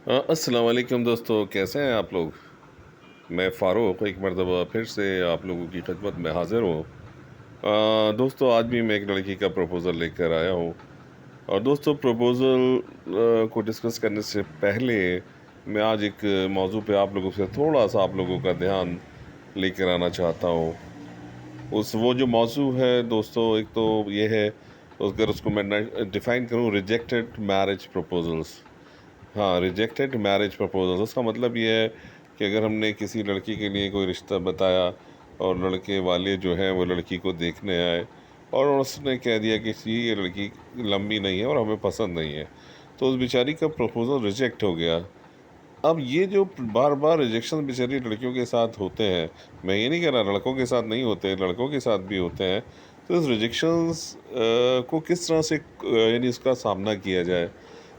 السلام علیکم دوستو، کیسے ہیں آپ لوگ؟ میں فاروق ایک مرتبہ پھر سے آپ لوگوں کی خدمت میں حاضر ہوں۔ دوستو، آج بھی میں ایک لڑکی کا پروپوزل لے کر آیا ہوں۔ اور دوستو، پروپوزل کو ڈسکس کرنے سے پہلے میں آج ایک موضوع پہ آپ لوگوں سے تھوڑا سا آپ لوگوں کا دھیان لے کر آنا چاہتا ہوں۔ وہ جو موضوع ہے دوستو، ایک تو یہ ہے، اگر اس کو میں ڈیفائن کروں، ریجیکٹڈ میرج پروپوزلس۔ ہاں، ریجیکٹڈ میرج پرپوزل، اس کا مطلب یہ ہے کہ اگر ہم نے کسی لڑکی کے لیے کوئی رشتہ بتایا اور لڑکے والے جو ہیں وہ لڑکی کو دیکھنے آئے اور اس نے کہہ دیا کہ جی یہ لڑکی لمبی نہیں ہے اور ہمیں پسند نہیں ہے، تو اس بیچاری کا پرپوزل ریجیکٹ ہو گیا۔ اب یہ جو بار بار ریجیکشن بیچاری لڑکیوں کے ساتھ ہوتے ہیں، میں یہ نہیں کہہ رہا لڑکوں کے ساتھ نہیں ہوتے، لڑکوں کے ساتھ بھی ہوتے ہیں، تو اس ریجیکشنز کو کس طرح سے یعنی اس کا سامنا کیا جائے؟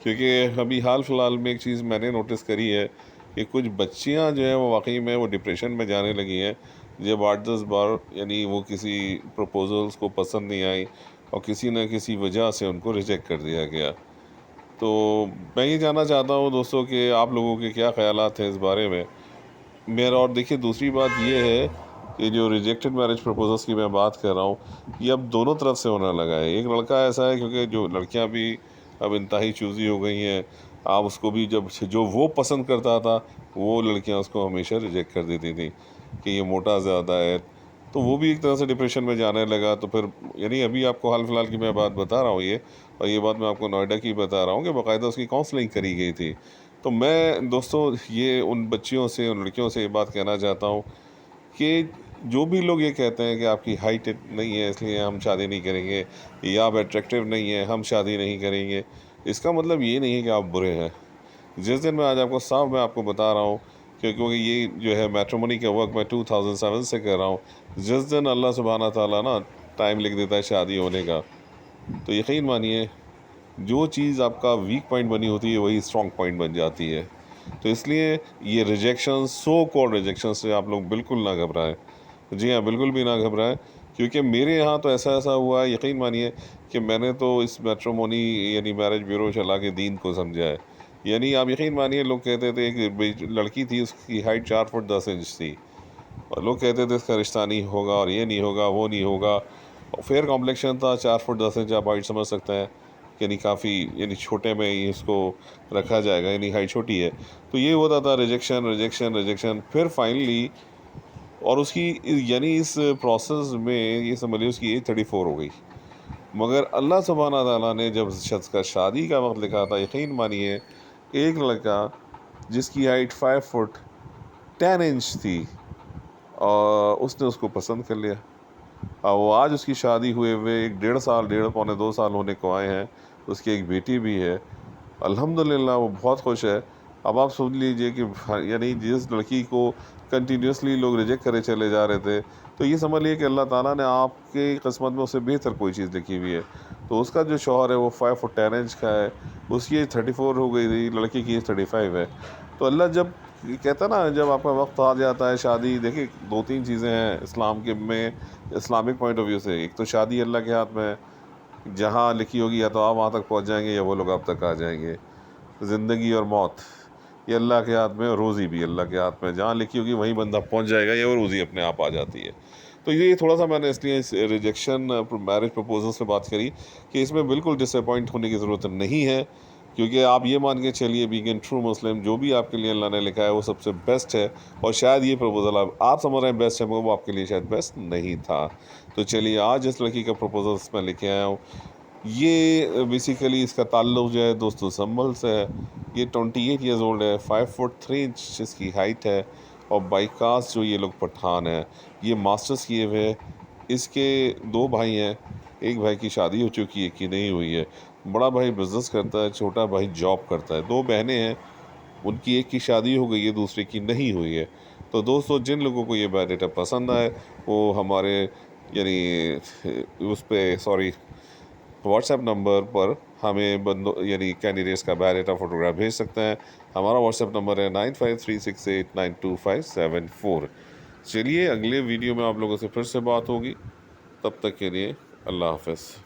کیونکہ ابھی حال فی الحال میں ایک چیز میں نے نوٹس کری ہے کہ کچھ بچیاں جو ہیں وہ واقعی میں وہ ڈپریشن میں جانے لگی ہیں جب 8-10 بار یعنی وہ کسی پروپوزلز کو پسند نہیں آئی اور کسی نہ کسی وجہ سے ان کو ریجیکٹ کر دیا گیا۔ تو میں یہ جاننا چاہتا ہوں دوستوں کہ آپ لوگوں کے کیا خیالات ہیں اس بارے میں۔ میرا اور دیکھیے دوسری بات یہ ہے کہ جو ریجیکٹڈ میرج پروپوزلس کی میں بات کر رہا ہوں، یہ اب دونوں طرف سے ہونے لگا ہے۔ ایک لڑکا ایسا ہے کیونکہ جو لڑکیاں بھی اب انتہائی چوزی ہو گئی ہیں، آپ اس کو بھی جو وہ پسند کرتا تھا وہ لڑکیاں اس کو ہمیشہ ریجیکٹ کر دیتی تھیں کہ یہ موٹا زیادہ ہے، تو وہ بھی ایک طرح سے ڈپریشن میں جانے لگا۔ تو پھر یعنی ابھی آپ کو حال فی الحال کی میں بات بتا رہا ہوں اور یہ بات میں آپ کو نوئیڈا کی بتا رہا ہوں کہ باقاعدہ اس کی کاؤنسلنگ کری گئی تھی۔ تو میں دوستوں یہ ان بچیوں سے، ان لڑکیوں سے یہ بات کہنا چاہتا ہوں کہ جو بھی لوگ یہ کہتے ہیں کہ آپ کی ہائٹ نہیں ہے اس لیے ہم شادی نہیں کریں گے، یا آپ اٹریکٹیو نہیں ہیں ہم شادی نہیں کریں گے، اس کا مطلب یہ نہیں ہے کہ آپ برے ہیں۔ جس دن میں آج آپ کو صاف میں آپ کو بتا رہا ہوں کیونکہ یہ جو ہے میٹریمونی کا ورک میں 2007 سے کر رہا ہوں، جس دن اللہ سبحانہ تعالیٰ نا ٹائم لکھ دیتا ہے شادی ہونے کا، تو یقین مانیے جو چیز آپ کا ویک پوائنٹ بنی ہوتی ہے وہی اسٹرانگ پوائنٹ بن جاتی ہے۔ تو اس لیے یہ ریجیکشن، سو کال ریجیکشن سے آپ لوگ بالکل نہ گھبرائیں۔ جی ہاں، بالکل بھی نہ گھبرائیں، کیونکہ میرے یہاں تو ایسا ہوا ہے، یقین مانیے کہ میں نے تو اس میٹریمونی یعنی میرج بیورو چلا کے دین کو سمجھا ہے۔ یعنی آپ یقین مانیے لوگ کہتے تھے کہ لڑکی تھی، اس کی ہائٹ 4 فٹ 10 انچ تھی، اور لوگ کہتے تھے اس کا رشتہ نہیں ہوگا اور یہ نہیں ہوگا وہ نہیں ہوگا، اور فیئر کمپلیکشن تھا، 4 فٹ 10 انچ آپ ہائٹ سمجھ سکتے ہیں، یعنی کافی یعنی چھوٹے میں ہی اس کو رکھا جائے گا، یعنی ہائٹ چھوٹی ہے۔ تو یہ ہوتا تھا ریجیکشن ریجیکشن ریجیکشن، پھر فائنلی اور اس کی یعنی اس پروسیس میں یہ سمجھ لیے اس کی ایج 34 ہو گئی، مگر اللہ سبحانہ تعالیٰ نے جب شخص کا شادی کا وقت لکھا تھا، یقین مانیے ایک لڑکا جس کی ہائٹ 5 فٹ 10 انچ تھی اور اس نے اس کو پسند کر لیا، اور وہ آج اس کی شادی ہوئے 1.5 سال 1.5 پونے 2 سال ہونے کو آئے ہیں، اس کی ایک بیٹی بھی ہے، الحمدللہ وہ بہت خوش ہے۔ اب آپ سن لیجئے کہ یعنی جس لڑکی کو کنٹینیوسلی لوگ ریجیکٹ کرے چلے جا رہے تھے، تو یہ سمجھ لیے کہ اللہ تعالیٰ نے آپ کی قسمت میں اسے بہتر کوئی چیز لکھی ہوئی ہے۔ تو اس کا جو شوہر ہے وہ 5 فٹ 10 انچ کا ہے، اس کی ایج 34 ہو گئی تھی، لڑکی کی ایج 35 ہے۔ تو اللہ جب کہتا ہے نا جب آپ کا وقت آ جاتا ہے شادی، دیکھیں 2-3 چیزیں ہیں اسلام کے میں، اسلامک پوائنٹ آف ویو سے، ایک تو شادی اللہ کے ہاتھ میں ہے، جہاں لکھی ہوگی یا تو آپ وہاں تک پہنچ جائیں گے یا وہ لوگ آپ تک آ جائیں گے۔ زندگی اور موت یہ اللہ کے ہاتھ میں، اور روزی بھی اللہ کے ہاتھ میں، جہاں لکھی ہوگی وہیں بندہ پہنچ جائے گا، یا وہ روزی اپنے آپ آ جاتی ہے۔ تو یہ تھوڑا سا میں نے اس لیے اس ریجیکشن میرج پرپوزل سے بات کری کہ اس میں بالکل ڈس اپوائنٹ ہونے کی ضرورت نہیں ہے، کیونکہ آپ یہ مان کے چلیے بینگ این ٹرو مسلم، جو بھی آپ کے لیے اللہ نے لکھا ہے وہ سب سے بیسٹ ہے، اور شاید یہ پرپوزل آپ سمجھ رہے ہیں بیسٹ ہے مگر وہ آپ کے لیے شاید بیسٹ نہیں تھا۔ تو چلیے آج اس لڑکی کا پرپوزل میں لے کے آیا ہوں، یہ بیسیکلی اس کا تعلق جو ہے دوستو سنبھل سے ہے۔ یہ 28 ایئرز اولڈ ہے، 5 فٹ 3 انچ اس کی ہائٹ ہے، اور بائی کاسٹ جو یہ لوگ پٹھان ہیں، یہ ماسٹرز کیے ہوئے، اس کے 2 بھائی ہیں، ایک بھائی کی شادی ہو چکی ہے، ایک کی نہیں ہوئی ہے، بڑا بھائی بزنس کرتا ہے، چھوٹا بھائی جاب کرتا ہے، 2 بہنیں ہیں، ان کی ایک کی شادی ہو گئی ہے، دوسرے کی نہیں ہوئی ہے۔ تو دوستو جن لوگوں کو یہ بایوڈیٹا پسند آئے وہ ہمارے یعنی اس پہ واٹس ایپ نمبر پر ہمیں یعنی کینڈیڈیٹس کا بایوڈیٹا فوٹوگراف بھیج سکتے ہیں۔ ہمارا واٹس ایپ نمبر ہے 9536892574۔ چلیے اگلے ویڈیو میں آپ لوگوں سے پھر سے بات ہوگی، تب تک کے لیے اللہ حافظ۔